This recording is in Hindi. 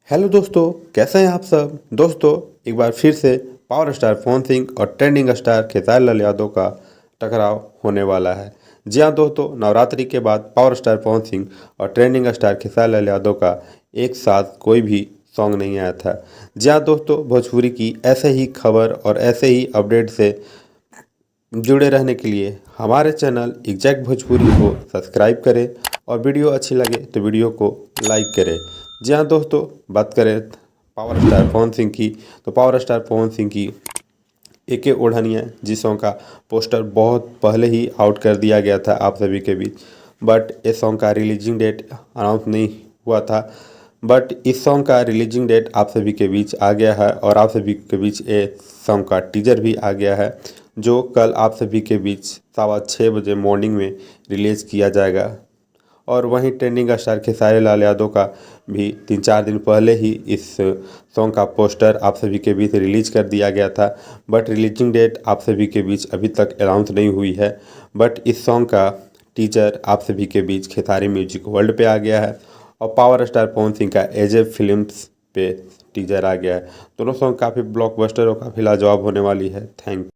हेलो दोस्तों, कैसे हैं आप सब। दोस्तों, एक बार फिर से पावर स्टार पवन सिंह और ट्रेंडिंग स्टार खेसारी लाल यादव का टकराव होने वाला है। जी हाँ दोस्तों, नवरात्रि के बाद पावर स्टार पवन सिंह और ट्रेंडिंग स्टार खेसारी लाल यादव का एक साथ कोई भी सॉन्ग नहीं आया था। जी हाँ दोस्तों, भोजपुरी की ऐसे ही खबर और ऐसे ही अपडेट से जुड़े रहने के लिए हमारे चैनल एग्जैक्ट भोजपुरी को सब्सक्राइब करें और वीडियो अच्छी लगे तो वीडियो को लाइक करें। जी हाँ दोस्तों, बात करें पावर स्टार पवन सिंह की, तो पावर स्टार पवन सिंह की एके ओढ़निया जिस सॉन्ग का पोस्टर बहुत पहले ही आउट कर दिया गया था आप सभी के बीच, बट इस सॉन्ग का रिलीजिंग डेट अनाउंस नहीं हुआ था। बट इस सॉन्ग का रिलीजिंग डेट आप सभी के बीच आ गया है और आप सभी के बीच ये सॉन्ग का टीजर भी आ गया है, जो कल आप सभी के बीच 6:15 बजे मॉर्निंग में रिलीज़ किया जाएगा। और वहीं ट्रेंडिंग स्टार खेसारी लाल यादव का भी 3-4 दिन पहले ही इस सॉन्ग का पोस्टर आप सभी के बीच रिलीज कर दिया गया था, बट रिलीजिंग डेट आप सभी के बीच अभी तक अनाउंस नहीं हुई है। बट इस सॉन्ग का टीजर आप सभी के बीच खेसारी म्यूजिक वर्ल्ड पे आ गया है और पावर स्टार पवन सिंह का एजे फिल्म्स पे टीजर आ गया है। दोनों सॉन्ग काफ़ी ब्लॉकबस्टर और काफ़ी लाजवाब होने वाली है। थैंक